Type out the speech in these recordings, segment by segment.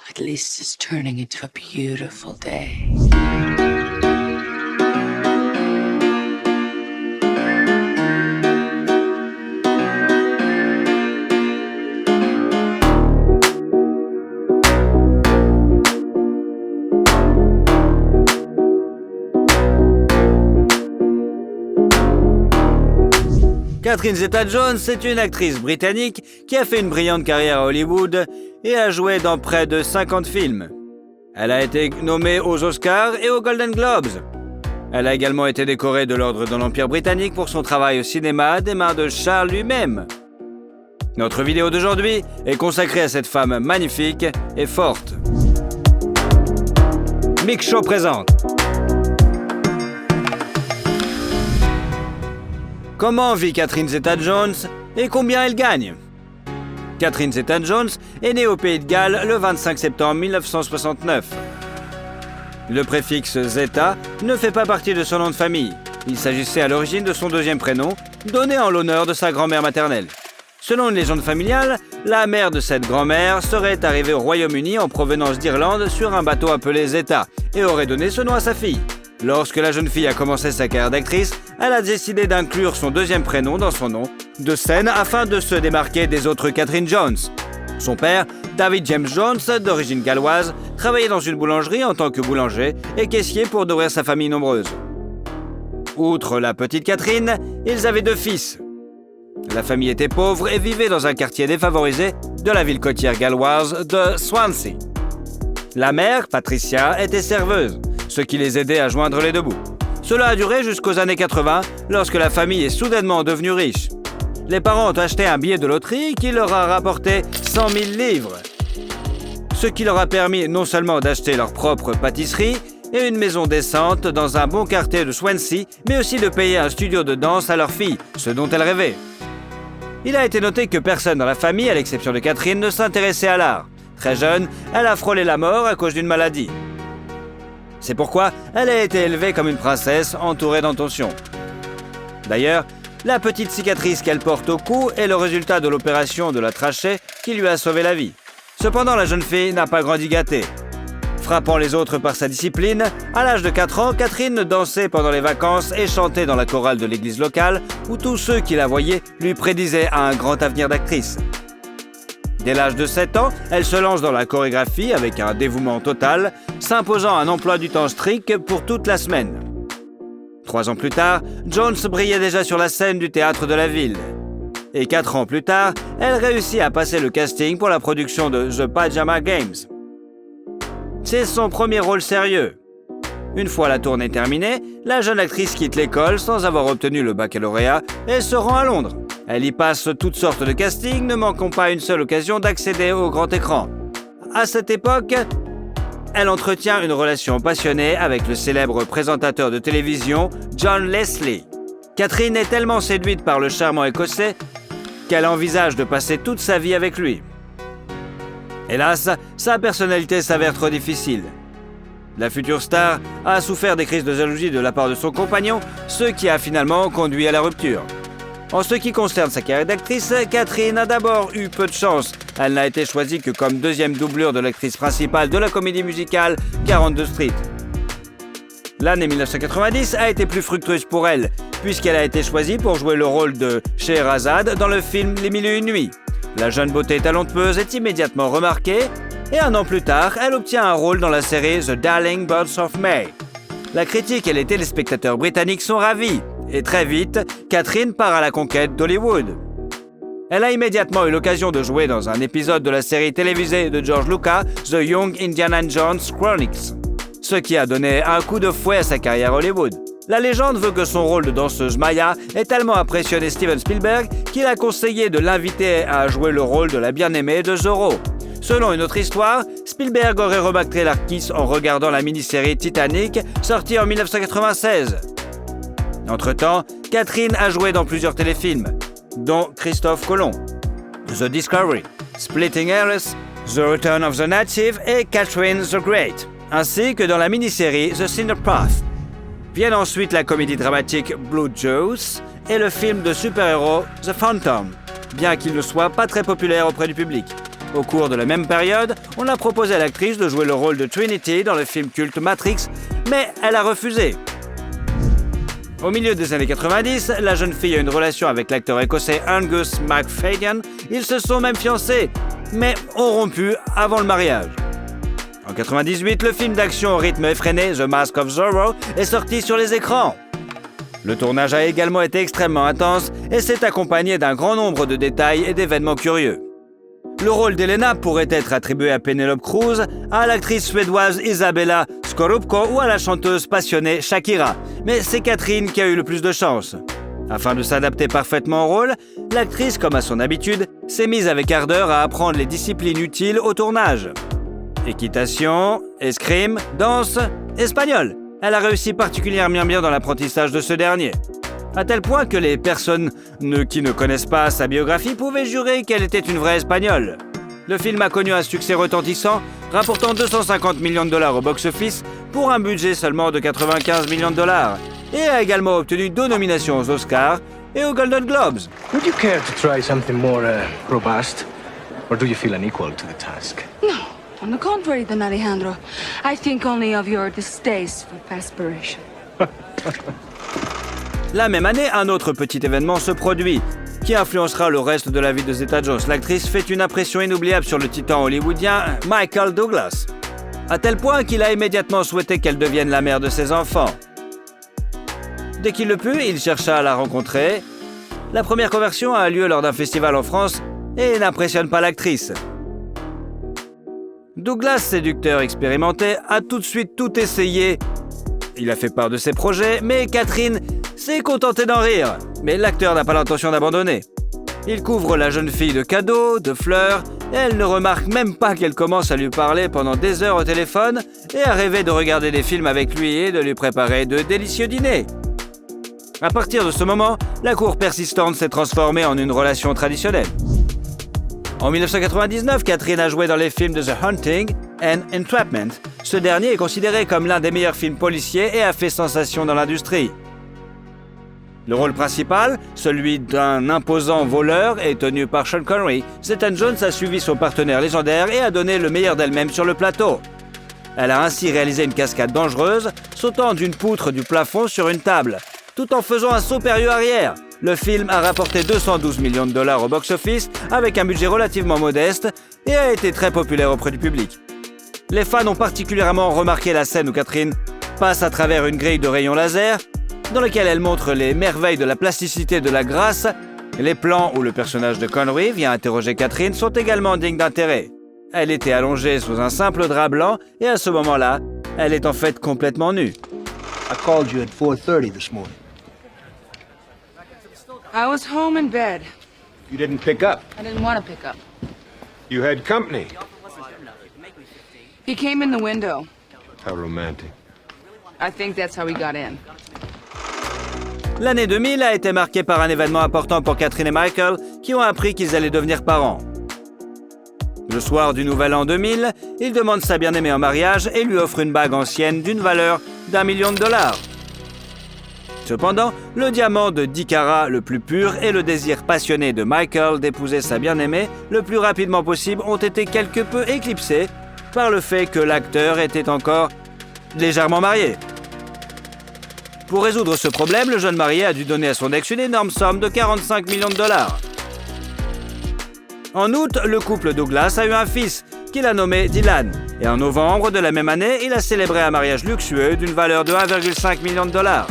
At least it's turning into a beautiful day. Catherine Zeta-Jones est une actrice britannique qui a fait une brillante carrière à Hollywood et a joué dans près de 50 films. Elle a été nommée aux Oscars et aux Golden Globes. Elle a également été décorée de l'Ordre de l'Empire britannique pour son travail au cinéma des mains de Charles lui-même. Notre vidéo d'aujourd'hui est consacrée à cette femme magnifique et forte. Mix Show présente. Comment vit Catherine Zeta-Jones et combien elle gagne? Catherine Zeta-Jones est née au Pays de Galles le 25 septembre 1969. Le préfixe Zeta ne fait pas partie de son nom de famille. Il s'agissait à l'origine de son deuxième prénom, donné en l'honneur de sa grand-mère maternelle. Selon une légende familiale, la mère de cette grand-mère serait arrivée au Royaume-Uni en provenance d'Irlande sur un bateau appelé Zeta et aurait donné ce nom à sa fille. Lorsque la jeune fille a commencé sa carrière d'actrice, elle a décidé d'inclure son deuxième prénom dans son nom de scène afin de se démarquer des autres Catherine Jones. Son père, David James Jones, d'origine galloise, travaillait dans une boulangerie en tant que boulanger et caissier pour nourrir sa famille nombreuse. Outre la petite Catherine, ils avaient 2 fils. La famille était pauvre et vivait dans un quartier défavorisé de la ville côtière galloise de Swansea. La mère, Patricia, était serveuse, ce qui les aidait à joindre les 2 bouts. Cela a duré jusqu'aux années 80, lorsque la famille est soudainement devenue riche. Les parents ont acheté un billet de loterie qui leur a rapporté 100 000 livres, ce qui leur a permis non seulement d'acheter leur propre pâtisserie et une maison décente dans un bon quartier de Swansea, mais aussi de payer un studio de danse à leur fille, ce dont elle rêvait. Il a été noté que personne dans la famille, à l'exception de Catherine, ne s'intéressait à l'art. Très jeune, elle a frôlé la mort à cause d'une maladie. C'est pourquoi elle a été élevée comme une princesse entourée d'intentions. D'ailleurs, la petite cicatrice qu'elle porte au cou est le résultat de l'opération de la trachée qui lui a sauvé la vie. Cependant, la jeune fille n'a pas grandi gâtée. Frappant les autres par sa discipline, à l'âge de 4 ans, Catherine dansait pendant les vacances et chantait dans la chorale de l'église locale où tous ceux qui la voyaient lui prédisaient un grand avenir d'actrice. Dès l'âge de 7 ans, elle se lance dans la chorégraphie avec un dévouement total, s'imposant un emploi du temps strict pour toute la semaine. 3 ans plus tard, Jones brillait déjà sur la scène du théâtre de la ville. Et 4 ans plus tard, elle réussit à passer le casting pour la production de The Pajama Games. C'est son premier rôle sérieux. Une fois la tournée terminée, la jeune actrice quitte l'école sans avoir obtenu le baccalauréat et se rend à Londres. Elle y passe toutes sortes de castings, ne manquant pas une seule occasion d'accéder au grand écran. À cette époque, elle entretient une relation passionnée avec le célèbre présentateur de télévision John Leslie. Catherine est tellement séduite par le charmant écossais qu'elle envisage de passer toute sa vie avec lui. Hélas, sa personnalité s'avère trop difficile. La future star a souffert des crises de jalousie de la part de son compagnon, ce qui a finalement conduit à la rupture. En ce qui concerne sa carrière d'actrice, Catherine a d'abord eu peu de chance. Elle n'a été choisie que comme deuxième doublure de l'actrice principale de la comédie musicale 42 Street. L'année 1990 a été plus fructueuse pour elle, puisqu'elle a été choisie pour jouer le rôle de Scheherazade dans le film Les Mille et une nuits. La jeune beauté talentueuse est immédiatement remarquée, et 1 an plus tard, elle obtient un rôle dans la série The Darling Birds of May. La critique et les téléspectateurs britanniques sont ravis, et très vite, Catherine part à la conquête d'Hollywood. Elle a immédiatement eu l'occasion de jouer dans un épisode de la série télévisée de George Lucas, The Young Indiana Jones Chronicles, ce qui a donné un coup de fouet à sa carrière à Hollywood. La légende veut que son rôle de danseuse Maya ait tellement impressionné Steven Spielberg qu'il a conseillé de l'inviter à jouer le rôle de la bien-aimée de Zorro. Selon une autre histoire, Spielberg aurait remarqué l'artiste en regardant la mini-série Titanic, sortie en 1996. Entre-temps, Catherine a joué dans plusieurs téléfilms, dont Christophe Colomb, The Discovery, Splitting Hairs, The Return of the Native et Catherine the Great, ainsi que dans la mini-série The Cinder Path. Viennent ensuite la comédie dramatique Blue Juice et le film de super-héros The Phantom, bien qu'il ne soit pas très populaire auprès du public. Au cours de la même période, on a proposé à l'actrice de jouer le rôle de Trinity dans le film culte Matrix, mais elle a refusé. Au milieu des années 90, la jeune fille a une relation avec l'acteur écossais Angus MacFadyen. Ils se sont même fiancés, mais ont rompu avant le mariage. En 98, le film d'action au rythme effréné The Mask of Zorro est sorti sur les écrans. Le tournage a également été extrêmement intense et s'est accompagné d'un grand nombre de détails et d'événements curieux. Le rôle d'Elena pourrait être attribué à Penelope Cruz, à l'actrice suédoise Isabella Scorupco ou à la chanteuse passionnée Shakira. Mais c'est Catherine qui a eu le plus de chance. Afin de s'adapter parfaitement au rôle, l'actrice, comme à son habitude, s'est mise avec ardeur à apprendre les disciplines utiles au tournage. Équitation, escrime, danse, espagnol. Elle a réussi particulièrement bien dans l'apprentissage de ce dernier. À tel point que les personnes qui ne connaissent pas sa biographie pouvaient jurer qu'elle était une vraie Espagnole. Le film a connu un succès retentissant, rapportant 250 millions de dollars au box-office pour un budget seulement de 95 millions de dollars, et a également obtenu 2 nominations aux Oscars et aux Golden Globes. Would you care to try something more robust, or do you feel unequal to the task? No, on the contrary, then Alejandro. I think only of your distaste for perspiration. La même année, un autre petit événement se produit, qui influencera le reste de la vie de Zeta-Jones. L'actrice fait une impression inoubliable sur le titan hollywoodien Michael Douglas, à tel point qu'il a immédiatement souhaité qu'elle devienne la mère de ses enfants. Dès qu'il le put, il chercha à la rencontrer. La première conversion a lieu lors d'un festival en France et n'impressionne pas l'actrice. Douglas, séducteur expérimenté, a tout de suite tout essayé. Il a fait part de ses projets, mais Catherine s'est contentée d'en rire. Mais l'acteur n'a pas l'intention d'abandonner. Il couvre la jeune fille de cadeaux, de fleurs, et elle ne remarque même pas qu'elle commence à lui parler pendant des heures au téléphone et à rêver de regarder des films avec lui et de lui préparer de délicieux dîners. À partir de ce moment, la cour persistante s'est transformée en une relation traditionnelle. En 1999, Catherine a joué dans les films de The Haunting and Entrapment. Ce dernier est considéré comme l'un des meilleurs films policiers et a fait sensation dans l'industrie. Le rôle principal, celui d'un imposant voleur, est tenu par Sean Connery. Zeta-Jones a suivi son partenaire légendaire et a donné le meilleur d'elle-même sur le plateau. Elle a ainsi réalisé une cascade dangereuse, sautant d'une poutre du plafond sur une table, tout en faisant un saut périlleux arrière. Le film a rapporté 212 millions de dollars au box-office avec un budget relativement modeste et a été très populaire auprès du public. Les fans ont particulièrement remarqué la scène où Catherine passe à travers une grille de rayons laser dans laquelle elle montre les merveilles de la plasticité et de la grâce. Les plans où le personnage de Connery vient interroger Catherine sont également dignes d'intérêt. Elle était allongée sous un simple drap blanc et à ce moment-là, elle est en fait complètement nue. I called you at 4:30 this morning. I was home in bed. You didn't pick up. I didn't want to pick up. You had company. He came in the window. How romantic. I think that's how he got in. L'année 2000 a été marquée par un événement important pour Catherine et Michael qui ont appris qu'ils allaient devenir parents. Le soir du Nouvel An 2000, il demande sa bien-aimée en mariage et lui offre une bague ancienne d'une valeur d'1 million de dollars. Cependant, le diamant de 10 carats le plus pur et le désir passionné de Michael d'épouser sa bien-aimée le plus rapidement possible ont été quelque peu éclipsés par le fait que l'acteur était encore légèrement marié. Pour résoudre ce problème, le jeune marié a dû donner à son ex une énorme somme de 45 millions de dollars. En août, le couple Douglas a eu un fils, qu'il a nommé Dylan. Et en novembre de la même année, il a célébré un mariage luxueux d'une valeur de 1,5 million de dollars.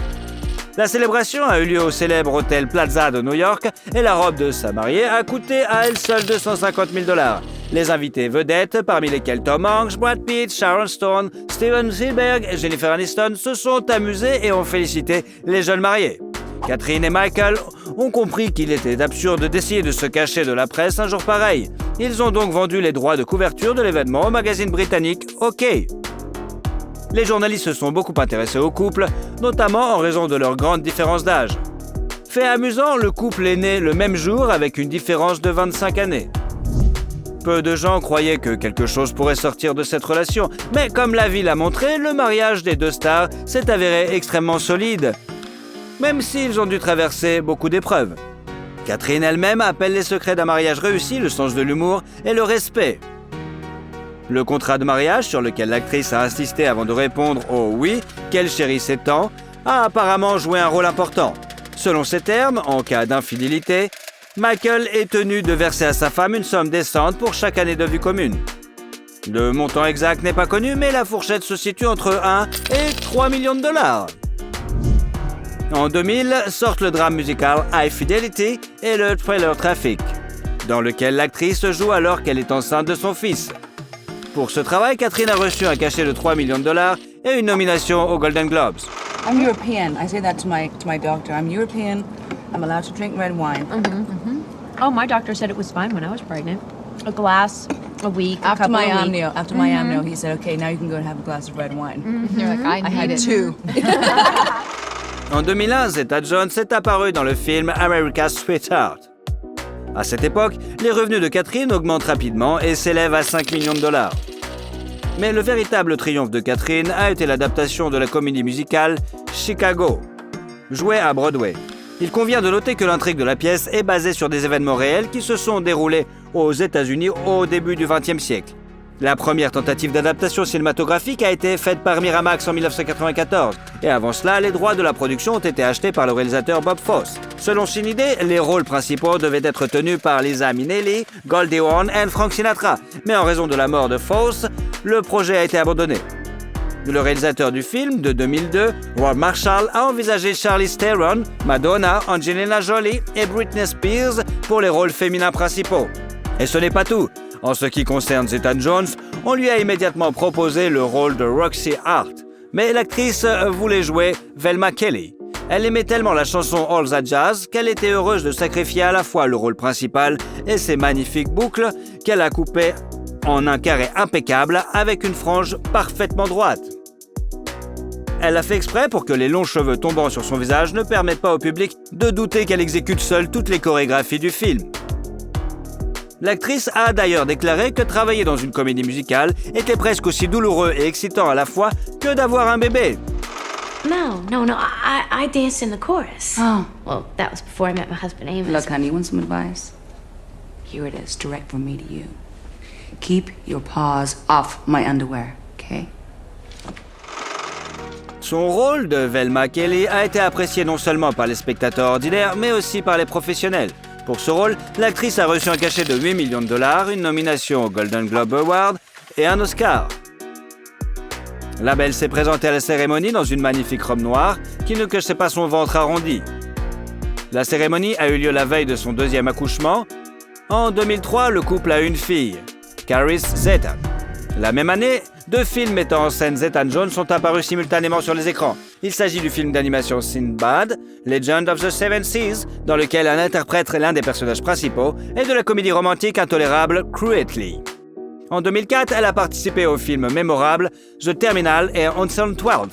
La célébration a eu lieu au célèbre hôtel Plaza de New York et la robe de sa mariée a coûté à elle seule 250 000 dollars. Les invités vedettes, parmi lesquels Tom Hanks, Brad Pitt, Sharon Stone, Steven Spielberg et Jennifer Aniston, se sont amusés et ont félicité les jeunes mariés. Catherine et Michael ont compris qu'il était absurde d'essayer de se cacher de la presse un jour pareil. Ils ont donc vendu les droits de couverture de l'événement au magazine britannique OK. Les journalistes se sont beaucoup intéressés au couple, notamment en raison de leur grande différence d'âge. Fait amusant, le couple est né le même jour avec une différence de 25 années. Peu de gens croyaient que quelque chose pourrait sortir de cette relation, mais comme la vie l'a montré, le mariage des deux stars s'est avéré extrêmement solide, même s'ils ont dû traverser beaucoup d'épreuves. Catherine elle-même appelle les secrets d'un mariage réussi le sens de l'humour et le respect. Le contrat de mariage sur lequel l'actrice a insisté avant de répondre au « oui » qu'elle chérissait tant a apparemment joué un rôle important. Selon ces termes, en cas d'infidélité, Michael est tenu de verser à sa femme une somme décente pour chaque année de vie commune. Le montant exact n'est pas connu, mais la fourchette se situe entre 1 et 3 millions de dollars. En 2000, sortent le drame musical High Fidelity et le Trailer Traffic, dans lequel l'actrice joue alors qu'elle est enceinte de son fils. Pour ce travail, Catherine a reçu un cachet de 3 millions de dollars et une nomination aux Golden Globes. I'm European. I say that to my doctor. I'm European. I'm allowed to drink red wine. Oh, my doctor said it was fine when I was pregnant. A glass a week, a After couple my a week. amnio, he said, "Okay, now you can go and have a glass of red wine." You're like, I I had need it. two. En 2001, Zeta Jones est apparue dans le film America's Sweetheart. À cette époque, les revenus de Catherine augmentent rapidement et s'élèvent à 5 millions de dollars. Mais le véritable triomphe de Catherine a été l'adaptation de la comédie musicale Chicago, jouée à Broadway. Il convient de noter que l'intrigue de la pièce est basée sur des événements réels qui se sont déroulés aux États-Unis au début du XXe siècle. La première tentative d'adaptation cinématographique a été faite par Miramax en 1994, et avant cela, les droits de la production ont été achetés par le réalisateur Bob Fosse. Selon son idée, les rôles principaux devaient être tenus par Liza Minnelli, Goldie Hawn et Frank Sinatra, mais en raison de la mort de Fosse, le projet a été abandonné. Le réalisateur du film, de 2002, Ward Marshall, a envisagé Charlize Theron, Madonna, Angelina Jolie et Britney Spears pour les rôles féminins principaux. Et ce n'est pas tout. En ce qui concerne Zeta Jones, on lui a immédiatement proposé le rôle de Roxy Hart. Mais l'actrice voulait jouer Velma Kelly. Elle aimait tellement la chanson All That Jazz qu'elle était heureuse de sacrifier à la fois le rôle principal et ses magnifiques boucles qu'elle a coupées en un carré impeccable avec une frange parfaitement droite. Elle l'a fait exprès pour que les longs cheveux tombant sur son visage ne permettent pas au public de douter qu'elle exécute seule toutes les chorégraphies du film. L'actrice a d'ailleurs déclaré que travailler dans une comédie musicale était presque aussi douloureux et excitant à la fois que d'avoir un bébé. No. I danced in the chorus. Oh. Well, that was before I met my husband Amos. Look, honey, you want some advice? Here it is, direct from me to you. Keep your paws off my underwear, okay? Son rôle de Velma Kelly a été apprécié non seulement par les spectateurs ordinaires, mais aussi par les professionnels. Pour ce rôle, l'actrice a reçu un cachet de 8 millions de dollars, une nomination au Golden Globe Award et un Oscar. La belle s'est présentée à la cérémonie dans une magnifique robe noire qui ne cachait pas son ventre arrondi. La cérémonie a eu lieu la veille de son deuxième accouchement. En 2003, le couple a une fille, Caris Zeta. La même année, 2 films mettant en scène Zeta Jones sont apparus simultanément sur les écrans. Il s'agit du film d'animation Sinbad, Legend of the Seven Seas, dans lequel elle interprète l'un des personnages principaux, et de la comédie romantique intolérable Cruelty. En 2004, elle a participé aux films mémorables The Terminal et Ocean 12.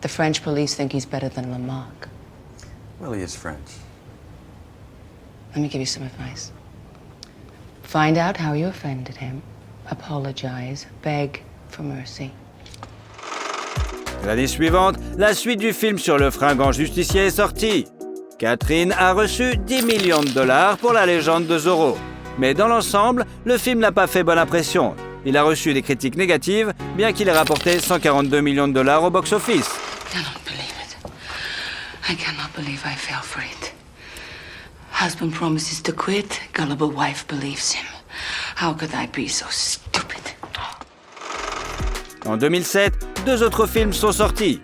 The French police think he's better than Lamarck. Well, he is French. Let me give you some advice. Find out how you offended him. Apologize. Beg for mercy. L'année suivante, la suite du film sur le fringant justicier est sortie. Catherine a reçu 10 millions de dollars pour la légende de Zorro. Mais dans l'ensemble, le film n'a pas fait bonne impression. Il a reçu des critiques négatives, bien qu'il ait rapporté 142 millions de dollars au box-office. I cannot believe it. I cannot believe I fell for it. Husband promises to quit, gullible wife believes him. How could I be so stupid? En 2007, 2 autres films sont sortis.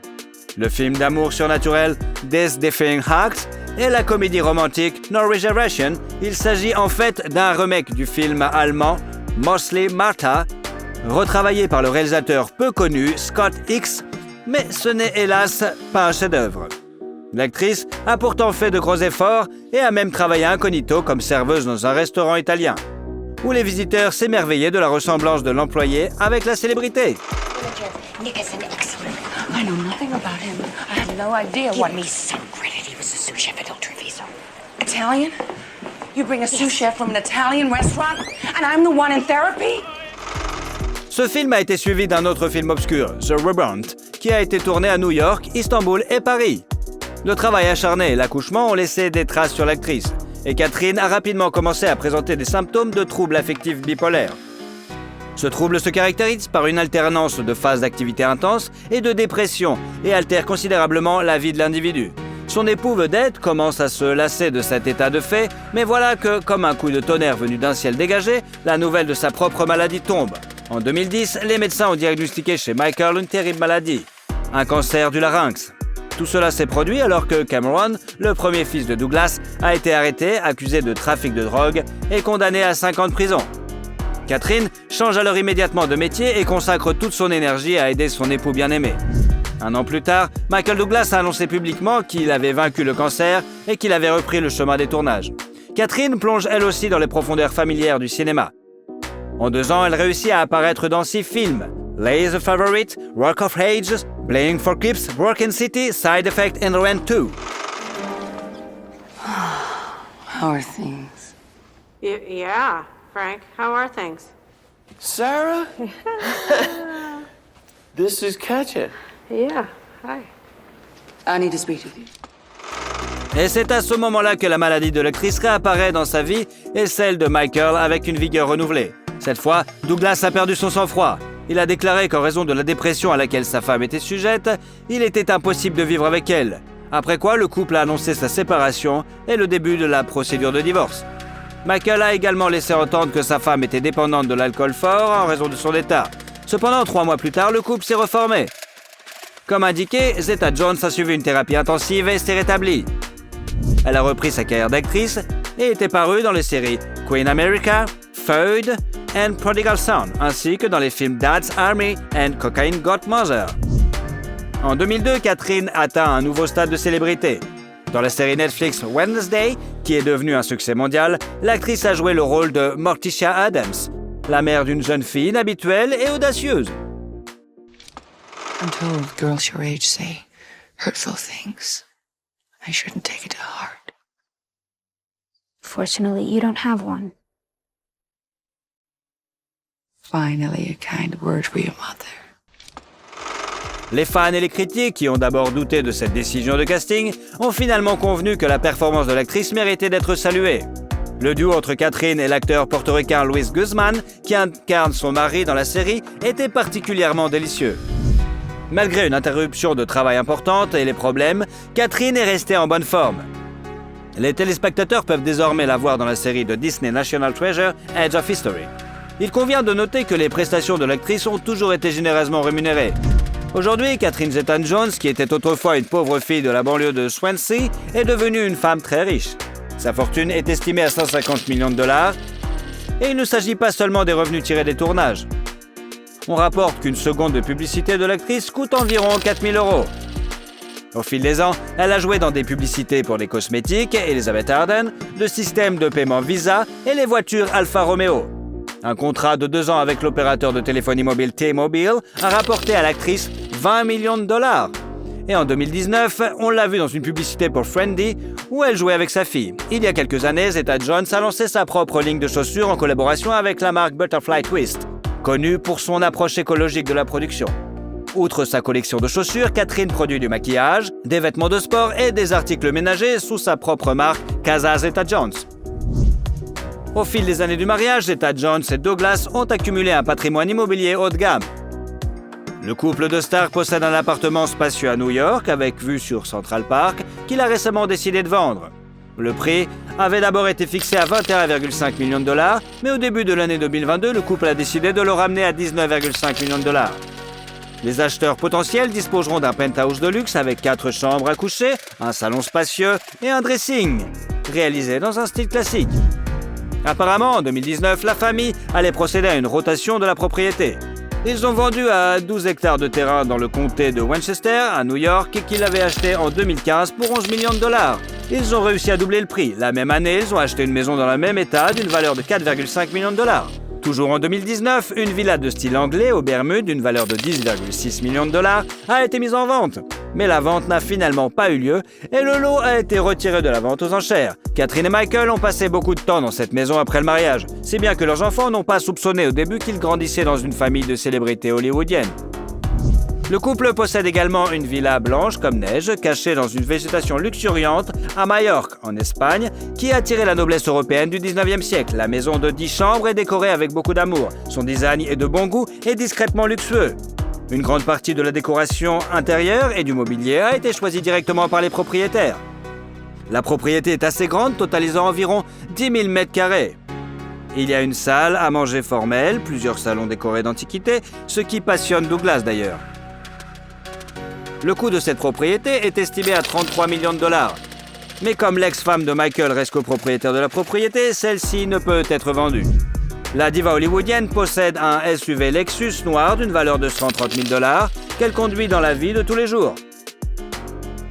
Le film d'amour surnaturel Death Defying Acts et la comédie romantique No Reservation. Il s'agit en fait d'un remake du film allemand Mostly Martha, retravaillé par le réalisateur peu connu Scott Hicks, mais ce n'est hélas pas un chef-d'œuvre. L'actrice a pourtant fait de gros efforts et a même travaillé incognito comme serveuse dans un restaurant italien, où les visiteurs s'émerveillaient de la ressemblance de l'employé avec la célébrité. Nick is an excellent. I know nothing about him. I have no idea what Give me some credit. He was a sous chef at Il Treviso. Italian? You bring a sous chef from an Italian restaurant, and I'm the one in therapy? Ce film a été suivi d'un autre film obscur, The Rebrand, qui a été tourné à New York, Istanbul et Paris. Le travail acharné et l'accouchement ont laissé des traces sur l'actrice, et Catherine a rapidement commencé à présenter des symptômes de troubles affectifs bipolaires. Ce trouble se caractérise par une alternance de phases d'activité intense et de dépression et altère considérablement la vie de l'individu. Son époux vedette commence à se lasser de cet état de fait, mais voilà que, comme un coup de tonnerre venu d'un ciel dégagé, la nouvelle de sa propre maladie tombe. En 2010, les médecins ont diagnostiqué chez Michael une terrible maladie, un cancer du larynx. Tout cela s'est produit alors que Cameron, le premier fils de Douglas, a été arrêté, accusé de trafic de drogue et condamné à 5 ans de prison. Catherine change alors immédiatement de métier et consacre toute son énergie à aider son époux bien-aimé. Un an plus tard, Michael Douglas a annoncé publiquement qu'il avait vaincu le cancer et qu'il avait repris le chemin des tournages. Catherine plonge elle aussi dans les profondeurs familières du cinéma. En 2 ans, elle réussit à apparaître dans 6 films. Lay the Favorite, Rock of Ages, Playing for Keeps, Broken City, Side Effect and Rent 2. How are things? Yeah, Frank, how are things? Sarah? This is Katja. Yeah, hi. I need to speak with you. Et c'est à ce moment-là que la maladie de l'actrice réapparaît dans sa vie et celle de Michael avec une vigueur renouvelée. Cette fois, Douglas a perdu son sang-froid. Il a déclaré qu'en raison de la dépression à laquelle sa femme était sujette, il était impossible de vivre avec elle. Après quoi, le couple a annoncé sa séparation et le début de la procédure de divorce. Michael a également laissé entendre que sa femme était dépendante de l'alcool fort en raison de son état. Cependant, 3 mois plus tard, le couple s'est reformé. Comme indiqué, Zeta-Jones a suivi une thérapie intensive et s'est rétablie. Elle a repris sa carrière d'actrice et était parue dans les séries Queen America, Feud et Prodigal Son, ainsi que dans les films Dad's Army et Cocaine Godmother. En 2002, Catherine atteint un nouveau stade de célébrité. Dans la série Netflix Wednesday, qui est devenue un succès mondial, l'actrice a joué le rôle de Morticia Adams, la mère d'une jeune fille inhabituelle et audacieuse. I'm told girls your age say hurtful things. I shouldn't take it to heart. Fortunately, you don't have one. Finally, a kind word for your mother. Les fans et les critiques, qui ont d'abord douté de cette décision de casting, ont finalement convenu que la performance de l'actrice méritait d'être saluée. Le duo entre Catherine et l'acteur portoricain Luis Guzman, qui incarne son mari dans la série, était particulièrement délicieux. Malgré une interruption de travail importante et les problèmes, Catherine est restée en bonne forme. Les téléspectateurs peuvent désormais la voir dans la série de Disney National Treasure, Edge of History. Il convient de noter que les prestations de l'actrice ont toujours été généreusement rémunérées. Aujourd'hui, Catherine Zeta-Jones, qui était autrefois une pauvre fille de la banlieue de Swansea, est devenue une femme très riche. Sa fortune est estimée à 150 millions de dollars, et il ne s'agit pas seulement des revenus tirés des tournages. On rapporte qu'une seconde de publicité de l'actrice coûte environ 4 000 €. Au fil des ans, elle a joué dans des publicités pour les cosmétiques Elizabeth Arden, le système de paiement Visa et les voitures Alfa Romeo. Un contrat de 2 ans avec l'opérateur de téléphonie mobile T-Mobile a rapporté à l'actrice 20 millions de dollars. Et en 2019, on l'a vue dans une publicité pour Friendly où elle jouait avec sa fille. Il y a quelques années, Zeta-Jones a lancé sa propre ligne de chaussures en collaboration avec la marque Butterfly Twist, connue pour son approche écologique de la production. Outre sa collection de chaussures, Catherine produit du maquillage, des vêtements de sport et des articles ménagers sous sa propre marque Casa Zeta-Jones. Au fil des années du mariage, Zeta-Jones et Douglas ont accumulé un patrimoine immobilier haut de gamme. Le couple de stars possède un appartement spacieux à New York avec vue sur Central Park qu'il a récemment décidé de vendre. Le prix avait d'abord été fixé à 21,5 millions de dollars, mais au début de l'année 2022, le couple a décidé de le ramener à 19,5 millions de dollars. Les acheteurs potentiels disposeront d'un penthouse de luxe avec 4 chambres à coucher, un salon spacieux et un dressing, réalisé dans un style classique. Apparemment, en 2019, la famille allait procéder à une rotation de la propriété. Ils ont vendu à 12 hectares de terrain dans le comté de Westchester, à New York, qu'ils avaient acheté en 2015 pour 11 millions de dollars. Ils ont réussi à doubler le prix. La même année, ils ont acheté une maison dans le même état d'une valeur de 4,5 millions de dollars. Toujours en 2019, une villa de style anglais aux Bermudes d'une valeur de 10,6 millions de dollars a été mise en vente. Mais la vente n'a finalement pas eu lieu et le lot a été retiré de la vente aux enchères. Catherine et Michael ont passé beaucoup de temps dans cette maison après le mariage, si bien que leurs enfants n'ont pas soupçonné au début qu'ils grandissaient dans une famille de célébrités hollywoodiennes. Le couple possède également une villa blanche comme neige, cachée dans une végétation luxuriante à Majorque, en Espagne, qui a attiré la noblesse européenne du 19e siècle. La maison de 10 chambres est décorée avec beaucoup d'amour. Son design est de bon goût et discrètement luxueux. Une grande partie de la décoration intérieure et du mobilier a été choisie directement par les propriétaires. La propriété est assez grande, totalisant environ 10 000 mètres carrés. Il y a une salle à manger formelle, plusieurs salons décorés d'antiquités, ce qui passionne Douglas d'ailleurs. Le coût de cette propriété est estimé à 33 millions de dollars. Mais comme l'ex-femme de Michael reste copropriétaire de la propriété, celle-ci ne peut être vendue. La diva hollywoodienne possède un SUV Lexus noir d'une valeur de 130 000 dollars qu'elle conduit dans la vie de tous les jours.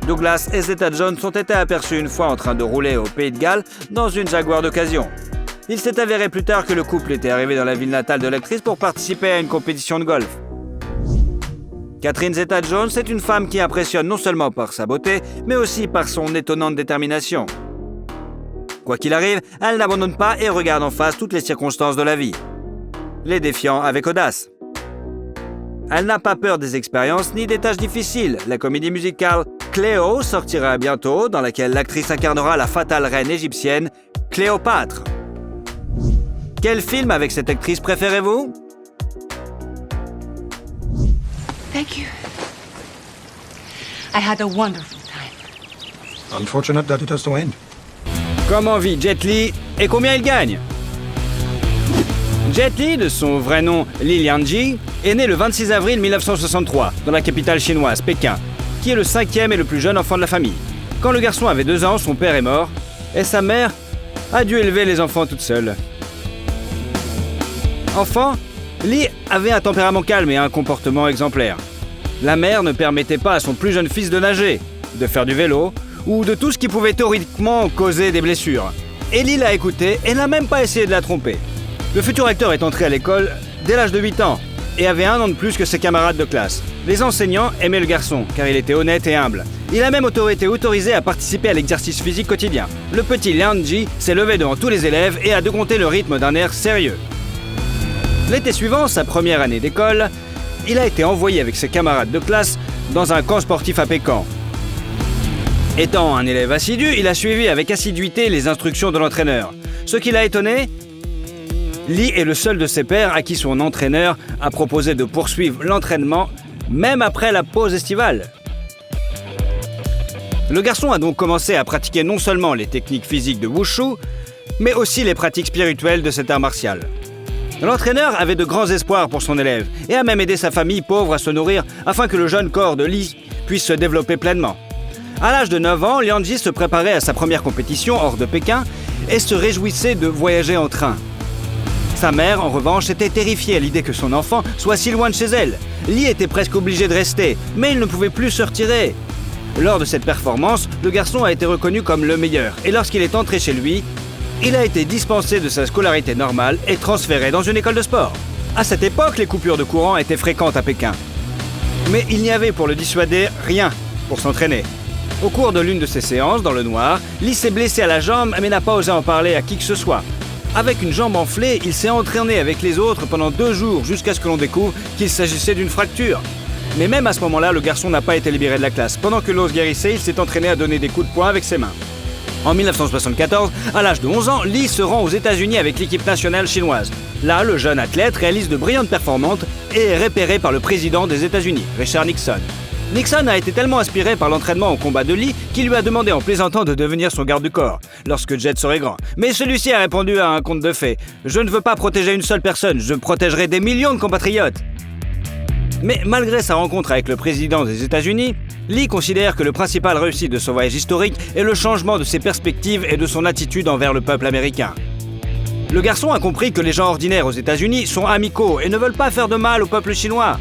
Douglas et Zeta-Jones ont été aperçus une fois en train de rouler au Pays de Galles dans une Jaguar d'occasion. Il s'est avéré plus tard que le couple était arrivé dans la ville natale de l'actrice pour participer à une compétition de golf. Catherine Zeta-Jones est une femme qui impressionne non seulement par sa beauté, mais aussi par son étonnante détermination. Quoi qu'il arrive, elle n'abandonne pas et regarde en face toutes les circonstances de la vie, les défiant avec audace. Elle n'a pas peur des expériences ni des tâches difficiles. La comédie musicale Cléo sortira bientôt, dans laquelle l'actrice incarnera la fatale reine égyptienne Cléopâtre. Quel film avec cette actrice préférez-vous? Thank you. I had a wonderful time. Unfortunate that it has to end. Comment vit Jet Li et combien il gagne? Jet Li, de son vrai nom Li Lianji, est né le 26 avril 1963 dans la capitale chinoise, Pékin, qui est le 5e et le plus jeune enfant de la famille. Quand le garçon avait 2 ans, son père est mort et sa mère a dû élever les enfants toute seule. Enfant, Li avait un tempérament calme et un comportement exemplaire. La mère ne permettait pas à son plus jeune fils de nager, de faire du vélo ou de tout ce qui pouvait théoriquement causer des blessures. Et Li l'a écouté et n'a même pas essayé de la tromper. Le futur acteur est entré à l'école dès l'âge de 8 ans et avait 1 an de plus que ses camarades de classe. Les enseignants aimaient le garçon car il était honnête et humble. Il a même été autorisé à participer à l'exercice physique quotidien. Le petit Lianji s'est levé devant tous les élèves et a décompté le rythme d'un air sérieux. L'été suivant, sa première année d'école, il a été envoyé avec ses camarades de classe dans un camp sportif à Pékin. Étant un élève assidu, il a suivi avec assiduité les instructions de l'entraîneur. Ce qui l'a étonné, Li est le seul de ses pairs à qui son entraîneur a proposé de poursuivre l'entraînement même après la pause estivale. Le garçon a donc commencé à pratiquer non seulement les techniques physiques de Wushu, mais aussi les pratiques spirituelles de cet art martial. L'entraîneur avait de grands espoirs pour son élève et a même aidé sa famille pauvre à se nourrir afin que le jeune corps de Li puisse se développer pleinement. À l'âge de 9 ans, Lianji se préparait à sa première compétition hors de Pékin et se réjouissait de voyager en train. Sa mère, en revanche, était terrifiée à l'idée que son enfant soit si loin de chez elle. Li était presque obligé de rester, mais il ne pouvait plus se retirer. Lors de cette performance, le garçon a été reconnu comme le meilleur et lorsqu'il est entré chez lui, il a été dispensé de sa scolarité normale et transféré dans une école de sport. À cette époque, les coupures de courant étaient fréquentes à Pékin. Mais il n'y avait pour le dissuader rien pour s'entraîner. Au cours de l'une de ses séances, dans le noir, Li s'est blessé à la jambe mais n'a pas osé en parler à qui que ce soit. Avec une jambe enflée, il s'est entraîné avec les autres pendant 2 jours jusqu'à ce que l'on découvre qu'il s'agissait d'une fracture. Mais même à ce moment-là, le garçon n'a pas été libéré de la classe. Pendant que l'os guérissait, il s'est entraîné à donner des coups de poing avec ses mains. En 1974, à l'âge de 11 ans, Li se rend aux États-Unis avec l'équipe nationale chinoise. Là, le jeune athlète réalise de brillantes performances et est repéré par le président des États-Unis, Richard Nixon. Nixon a été tellement inspiré par l'entraînement au combat de Li qu'il lui a demandé en plaisantant de devenir son garde du corps lorsque Jet serait grand. Mais celui-ci a répondu à un conte de fées. « Je ne veux pas protéger une seule personne, je protégerai des millions de compatriotes !» Mais malgré sa rencontre avec le président des États-Unis, Li considère que le principal réussite de son voyage historique est le changement de ses perspectives et de son attitude envers le peuple américain. Le garçon a compris que les gens ordinaires aux États-Unis sont amicaux et ne veulent pas faire de mal au peuple chinois.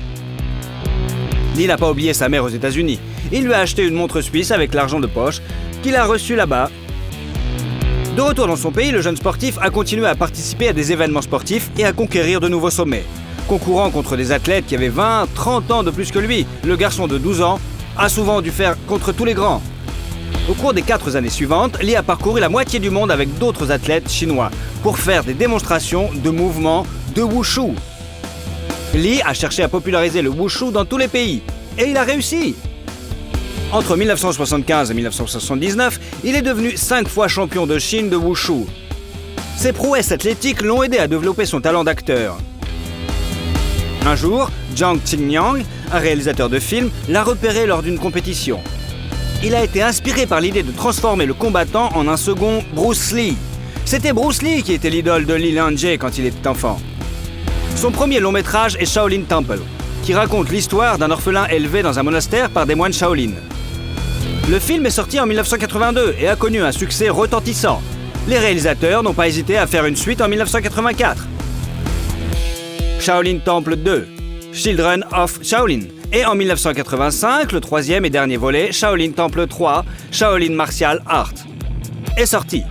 Li n'a pas oublié sa mère aux États-Unis. Il lui a acheté une montre suisse avec l'argent de poche qu'il a reçu là-bas. De retour dans son pays, le jeune sportif a continué à participer à des événements sportifs et à conquérir de nouveaux sommets. Concourant contre des athlètes qui avaient 20, 30 ans de plus que lui, le garçon de 12 ans a souvent dû faire contre tous les grands. Au cours des 4 années suivantes, Li a parcouru la moitié du monde avec d'autres athlètes chinois pour faire des démonstrations de mouvements de Wushu. Li a cherché à populariser le Wushu dans tous les pays. Et il a réussi. Entre 1975 et 1979, il est devenu 5 fois champion de Chine de Wushu. Ses prouesses athlétiques l'ont aidé à développer son talent d'acteur. Un jour, Jiang Qingyang, un réalisateur de films, l'a repéré lors d'une compétition. Il a été inspiré par l'idée de transformer le combattant en un second Bruce Lee. C'était Bruce Lee qui était l'idole de Li Lianjie quand il était enfant. Son premier long métrage est Shaolin Temple, qui raconte l'histoire d'un orphelin élevé dans un monastère par des moines Shaolin. Le film est sorti en 1982 et a connu un succès retentissant. Les réalisateurs n'ont pas hésité à faire une suite en 1984. Shaolin Temple 2, Children of Shaolin. Et en 1985, le troisième et dernier volet, Shaolin Temple 3, Shaolin Martial Art, est sorti.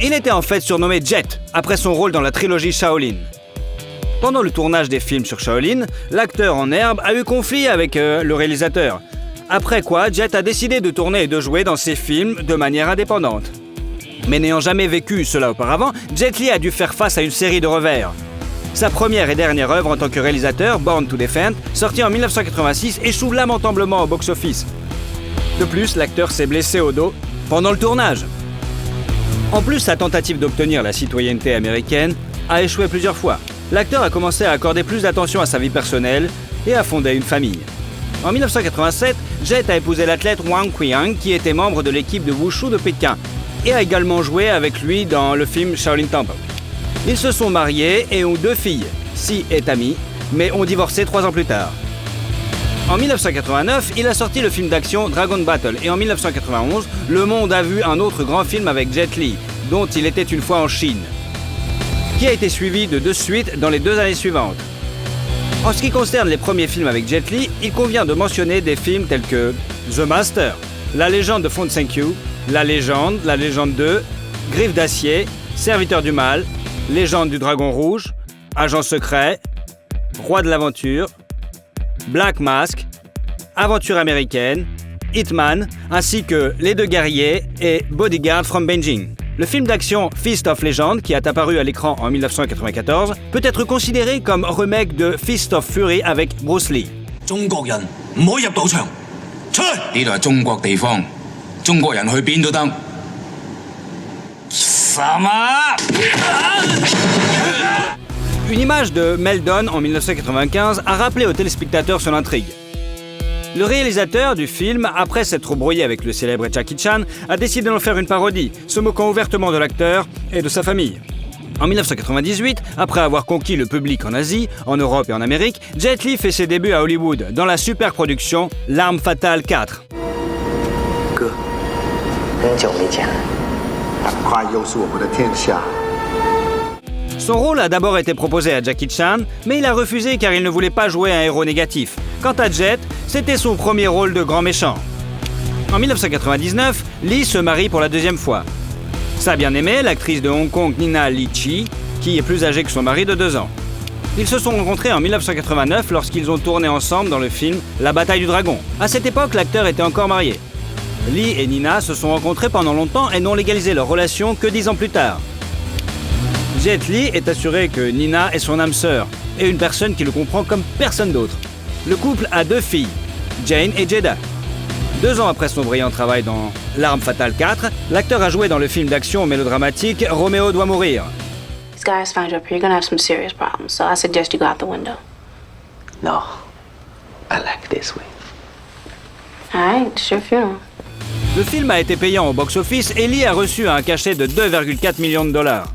Il était en fait surnommé Jet, après son rôle dans la trilogie Shaolin. Pendant le tournage des films sur Shaolin, l'acteur en herbe a eu conflit avec le réalisateur. Après quoi, Jet a décidé de tourner et de jouer dans ses films de manière indépendante. Mais n'ayant jamais vécu cela auparavant, Jet Li a dû faire face à une série de revers. Sa première et dernière œuvre en tant que réalisateur, Born to Defend, sortie en 1986, échoue lamentablement au box-office. De plus, l'acteur s'est blessé au dos pendant le tournage. En plus, sa tentative d'obtenir la citoyenneté américaine a échoué plusieurs fois. L'acteur a commencé à accorder plus d'attention à sa vie personnelle et a fondé une famille. En 1987, Jet a épousé l'athlète Wang Qiang, qui était membre de l'équipe de Wushu de Pékin, et a également joué avec lui dans le film Shaolin Temple. Ils se sont mariés et ont 2 filles, Si et Tammy, mais ont divorcé 3 ans plus tard. En 1989, il a sorti le film d'action Dragon Battle, et en 1991, le monde a vu un autre grand film avec Jet Li, dont il était une fois en Chine, qui a été suivi de 2 suites dans les 2 années suivantes. En ce qui concerne les premiers films avec Jet Li, il convient de mentionner des films tels que The Master, La légende de Fu Hsin Q, La légende 2, Griffe d'acier, Serviteur du mal, Légende du dragon rouge, Agent secret, Roi de l'aventure, Black Mask, Aventure américaine, Hitman, ainsi que Les 2 guerriers et Bodyguard from Beijing. Le film d'action Fist of Legend, qui est apparu à l'écran en 1994, peut être considéré comme remake de Fist of Fury avec Bruce Lee. Une image de Meldon en 1995 a rappelé aux téléspectateurs son intrigue. Le réalisateur du film, après s'être brouillé avec le célèbre Jackie Chan, a décidé d'en faire une parodie, se moquant ouvertement de l'acteur et de sa famille. En 1998, après avoir conquis le public en Asie, en Europe et en Amérique, Jet Li fait ses débuts à Hollywood dans la super-production L'Arme Fatale 4. Son rôle a d'abord été proposé à Jackie Chan, mais il a refusé car il ne voulait pas jouer un héros négatif. Quant à Jet, c'était son premier rôle de grand méchant. En 1999, Lee se marie pour la 2e fois. Sa bien-aimée, l'actrice de Hong Kong Nina Li-Chi, qui est plus âgée que son mari de 2 ans. Ils se sont rencontrés en 1989 lorsqu'ils ont tourné ensemble dans le film La bataille du dragon. À cette époque, l'acteur était encore marié. Lee et Nina se sont rencontrés pendant longtemps et n'ont légalisé leur relation que 10 ans plus tard. Jet Li est assuré que Nina est son âme sœur et une personne qui le comprend comme personne d'autre. Le couple a 2 filles, Jane et Jada. 2 ans après son brillant travail dans L'Arme Fatale 4, l'acteur a joué dans le film d'action mélodramatique Roméo doit mourir. These guys find you up here, you're gonna have some serious problems, so I suggest you go out the window. No. I like it this way. All right, it's your funeral. Le film a été payant au box-office et Lee a reçu un cachet de 2,4 millions de dollars.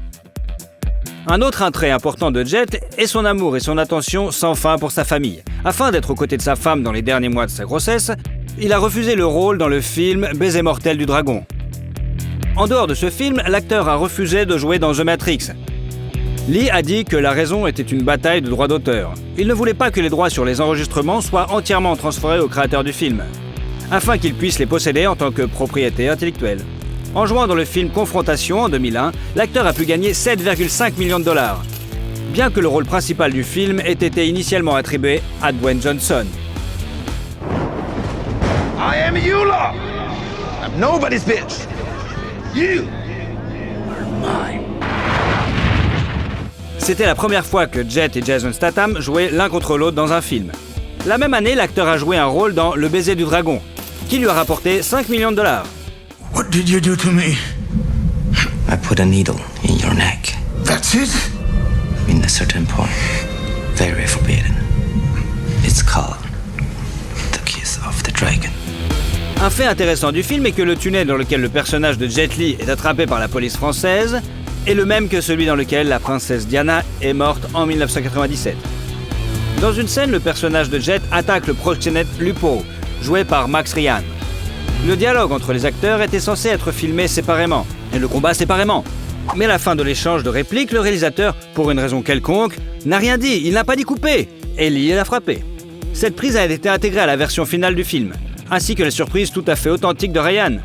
Un autre attrait important de Jet est son amour et son attention sans fin pour sa famille. Afin d'être aux côtés de sa femme dans les derniers mois de sa grossesse, il a refusé le rôle dans le film Baiser mortel du dragon. En dehors de ce film, l'acteur a refusé de jouer dans The Matrix. Lee a dit que la raison était une bataille de droits d'auteur. Il ne voulait pas que les droits sur les enregistrements soient entièrement transférés au créateur du film, afin qu'il puisse les posséder en tant que propriété intellectuelle. En jouant dans le film Confrontation en 2001, l'acteur a pu gagner 7,5 millions de dollars, bien que le rôle principal du film ait été initialement attribué à Dwayne Johnson. I am Eula. I'm nobody's bitch. You are mine. C'était la première fois que Jet et Jason Statham jouaient l'un contre l'autre dans un film. La même année, l'acteur a joué un rôle dans Le baiser du dragon, qui lui a rapporté $5 millions. What did you do to me? I put a needle in your neck. That's it? In a certain point. Very forbidden. It's called the kiss of the dragon. Un fait intéressant du film est que le tunnel dans lequel le personnage de Jet Li est attrapé par la police française est le même que celui dans lequel la princesse Diana est morte en 1997. Dans une scène, le personnage de Jet attaque le proxénète Lupo, joué par Max Ryan. Le dialogue entre les acteurs était censé être filmé séparément, et le combat séparément. Mais à la fin de l'échange de répliques, le réalisateur, pour une raison quelconque, n'a rien dit, il n'a pas dit couper, et Lee l'a frappé. Cette prise a été intégrée à la version finale du film, ainsi que la surprise tout à fait authentique de Ryan.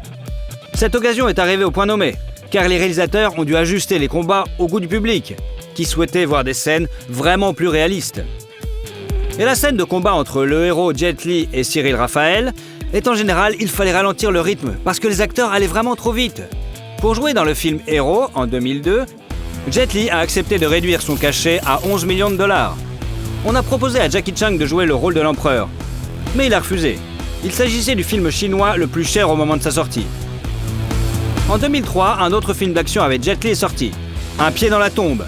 Cette occasion est arrivée au point nommé, car les réalisateurs ont dû ajuster les combats au goût du public, qui souhaitait voir des scènes vraiment plus réalistes. Et la scène de combat entre le héros Jet Li et Cyril Raphaël est en général, il fallait ralentir le rythme, parce que les acteurs allaient vraiment trop vite. Pour jouer dans le film Héros, en 2002, Jet Li a accepté de réduire son cachet à $11 millions. On a proposé à Jackie Chan de jouer le rôle de l'empereur, mais il a refusé. Il s'agissait du film chinois le plus cher au moment de sa sortie. En 2003, un autre film d'action avec Jet Li est sorti, Un pied dans la tombe.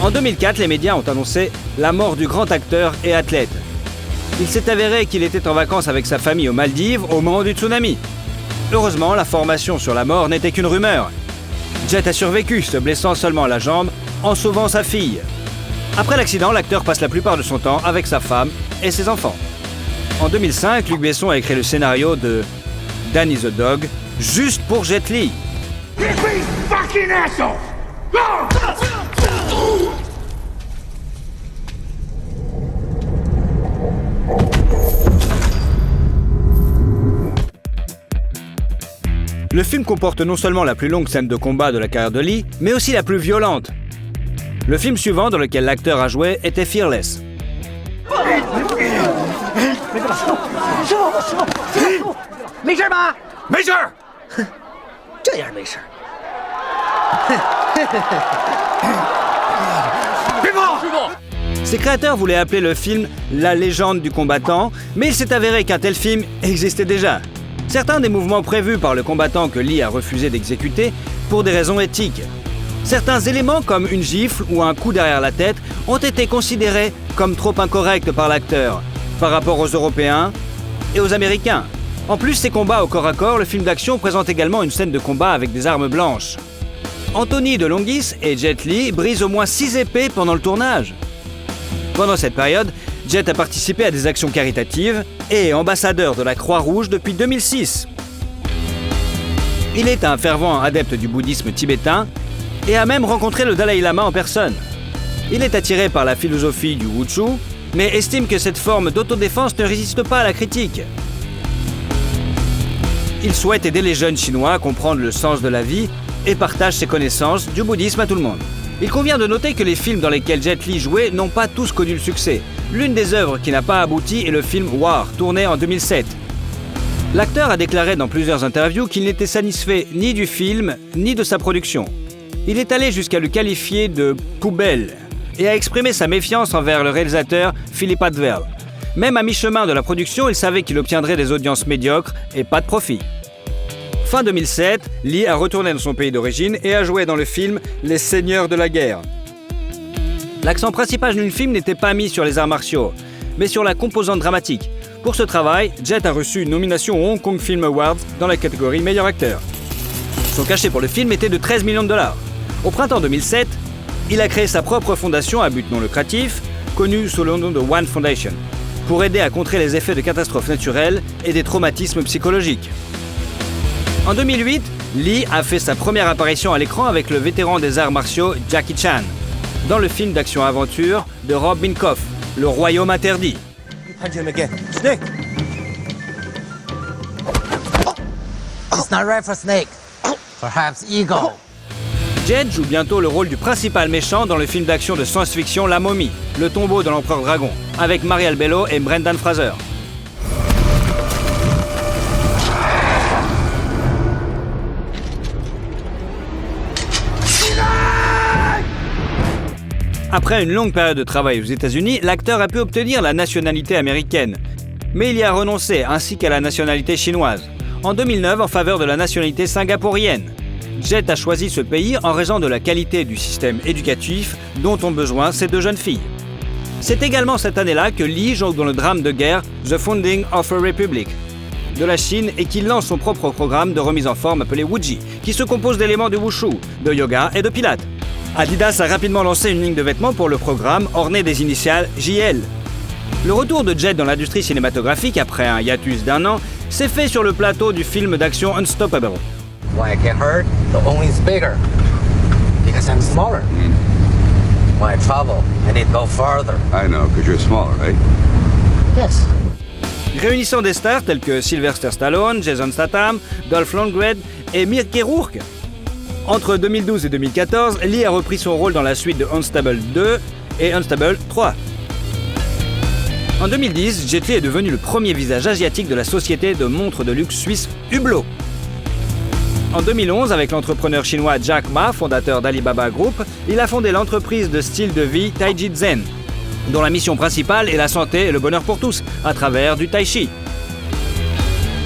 En 2004, les médias ont annoncé la mort du grand acteur et athlète. Il s'est avéré qu'il était en vacances avec sa famille aux Maldives au moment du tsunami. Heureusement, l'information sur la mort n'était qu'une rumeur. Jet a survécu, se blessant seulement la jambe en sauvant sa fille. Après l'accident, l'acteur passe la plupart de son temps avec sa femme et ses enfants. En 2005, Luc Besson a écrit le scénario de Danny the Dog, juste pour Jet Li. Fucking asshole! Le film comporte non seulement la plus longue scène de combat de la carrière de Lee, mais aussi la plus violente. Le film suivant dans lequel l'acteur a joué était Fearless. Ses créateurs voulaient appeler le film « La légende du combattant », mais il s'est avéré qu'un tel film existait déjà. Certains des mouvements prévus par le combattant que Lee a refusé d'exécuter pour des raisons éthiques. Certains éléments comme une gifle ou un coup derrière la tête ont été considérés comme trop incorrects par l'acteur par rapport aux Européens et aux Américains. En plus, ces combats au corps à corps, le film d'action présente également une scène de combat avec des armes blanches. Anthony DeLongis et Jet Li brisent au moins 6 épées pendant le tournage. Pendant cette période, Jet a participé à des actions caritatives et est ambassadeur de la Croix-Rouge depuis 2006. Il est un fervent adepte du bouddhisme tibétain et a même rencontré le Dalai Lama en personne. Il est attiré par la philosophie du Wushu, mais estime que cette forme d'autodéfense ne résiste pas à la critique. Il souhaite aider les jeunes Chinois à comprendre le sens de la vie et partage ses connaissances du bouddhisme à tout le monde. Il convient de noter que les films dans lesquels Jet Li jouait n'ont pas tous connu le succès. L'une des œuvres qui n'a pas abouti est le film War, tourné en 2007. L'acteur a déclaré dans plusieurs interviews qu'il n'était satisfait ni du film, ni de sa production. Il est allé jusqu'à le qualifier de « poubelle » et a exprimé sa méfiance envers le réalisateur Philippe Atwell. Même à mi-chemin de la production, il savait qu'il obtiendrait des audiences médiocres et pas de profit. Fin 2007, Lee a retourné dans son pays d'origine et a joué dans le film Les Seigneurs de la Guerre. L'accent principal du film n'était pas mis sur les arts martiaux, mais sur la composante dramatique. Pour ce travail, Jet a reçu une nomination au Hong Kong Film Awards dans la catégorie meilleur acteur. Son cachet pour le film était de $13 millions. Au printemps 2007, il a créé sa propre fondation à but non lucratif, connue sous le nom de One Foundation, pour aider à contrer les effets de catastrophes naturelles et des traumatismes psychologiques. En 2008, Lee a fait sa première apparition à l'écran avec le vétéran des arts martiaux Jackie Chan, dans le film d'action-aventure de Rob Minkoff, Le Royaume Interdit. It's not right for snake. Perhaps eagle. Jet joue bientôt le rôle du principal méchant dans le film d'action de science-fiction La Momie, Le tombeau de l'empereur dragon, avec Marielle Bello et Brendan Fraser. Après une longue période de travail aux États-Unis, l'acteur a pu obtenir la nationalité américaine. Mais il y a renoncé, ainsi qu'à la nationalité chinoise. En 2009, en faveur de la nationalité singapourienne. Jet a choisi ce pays en raison de la qualité du système éducatif dont ont besoin ces deux jeunes filles. C'est également cette année-là que Lee joue dans le drame de guerre The Founding of a Republic de la Chine et qu'il lance son propre programme de remise en forme appelé Wuji, qui se compose d'éléments de wushu, de yoga et de pilates. Adidas a rapidement lancé une ligne de vêtements pour le programme ornée des initiales JL. Le retour de Jet dans l'industrie cinématographique après un hiatus d'1 an s'est fait sur le plateau du film d'action Unstoppable. When I get hurt, the only is bigger. Because I'm smaller. When I travel, I need to go farther. I know, because you're smaller, right? Yes. Réunissant des stars tels que Sylvester Stallone, Jason Statham, Dolph Lundgren et Mickey Rourke. Entre 2012 et 2014, Lee a repris son rôle dans la suite de Unstable 2 et Unstable 3. En 2010, Jet Li est devenu le premier visage asiatique de la société de montres de luxe suisse Hublot. En 2011, avec l'entrepreneur chinois Jack Ma, fondateur d'Alibaba Group, il a fondé l'entreprise de style de vie Taiji Zen, dont la mission principale est la santé et le bonheur pour tous, à travers du tai chi.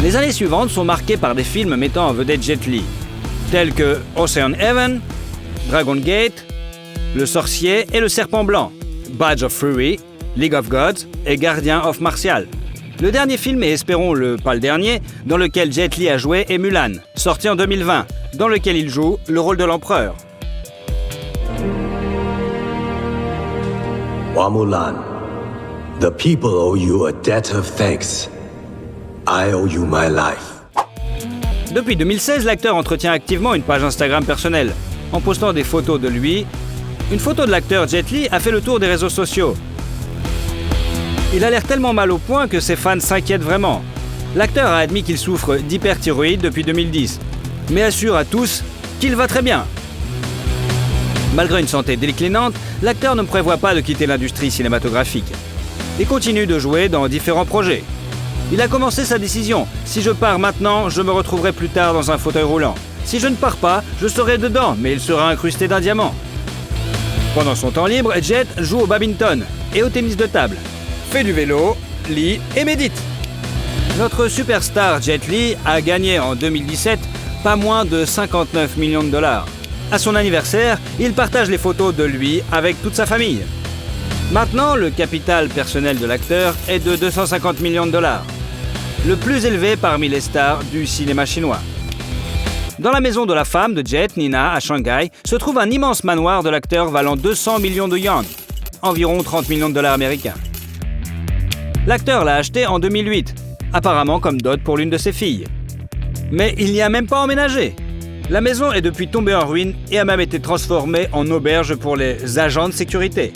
Les années suivantes sont marquées par des films mettant en vedette Jet Li, tels que Ocean Heaven, Dragon Gate, Le Sorcier et Le Serpent Blanc, Badge of Fury, League of Gods et Guardian of Martial. Le dernier film, et espérons pas le dernier, dans lequel Jet Li a joué est Mulan, sorti en 2020, dans lequel il joue le rôle de l'empereur. Hua Mulan, the people owe you a debt of thanks. I owe you my life. Depuis 2016, l'acteur entretient activement une page Instagram personnelle, en postant des photos de lui. Une photo de l'acteur Jet Li a fait le tour des réseaux sociaux. Il a l'air tellement mal au point que ses fans s'inquiètent vraiment. L'acteur a admis qu'il souffre d'hyperthyroïde depuis 2010, mais assure à tous qu'il va très bien. Malgré une santé déclinante, l'acteur ne prévoit pas de quitter l'industrie cinématographique et continue de jouer dans différents projets. Il a commencé sa décision. Si je pars maintenant, je me retrouverai plus tard dans un fauteuil roulant. Si je ne pars pas, je serai dedans, mais il sera incrusté d'un diamant. Pendant son temps libre, Jet joue au badminton et au tennis de table. Fait du vélo, lit et médite. Notre superstar Jet Li a gagné en 2017 pas moins de 59 millions de dollars. À son anniversaire, il partage les photos de lui avec toute sa famille. Maintenant, le capital personnel de l'acteur est de 250 millions de dollars, le plus élevé parmi les stars du cinéma chinois. Dans la maison de la femme de Jet, Nina, à Shanghai, se trouve un immense manoir de l'acteur valant 200 millions de yuan, environ 30 millions de dollars américains. L'acteur l'a acheté en 2008, apparemment comme dot pour l'une de ses filles. Mais il n'y a même pas emménagé. La maison est depuis tombée en ruine et a même été transformée en auberge pour les agents de sécurité.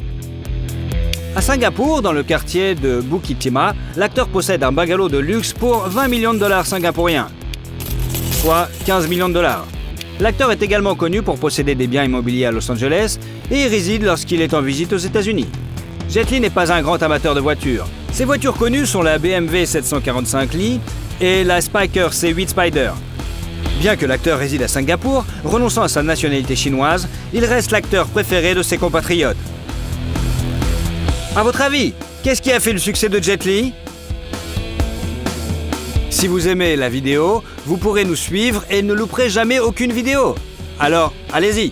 À Singapour, dans le quartier de Bukit Timah, l'acteur possède un bungalow de luxe pour 20 millions de dollars singapouriens, soit 15 millions de dollars. L'acteur est également connu pour posséder des biens immobiliers à Los Angeles et y réside lorsqu'il est en visite aux États-Unis. Jet Li n'est pas un grand amateur de voitures. Ses voitures connues sont la BMW 745 Li et la Spyker C8 Spider. Bien que l'acteur réside à Singapour, renonçant à sa nationalité chinoise, il reste l'acteur préféré de ses compatriotes. À votre avis, qu'est-ce qui a fait le succès de Jet Li ? Si vous aimez la vidéo, vous pourrez nous suivre et ne louperez jamais aucune vidéo. Alors, allez-y,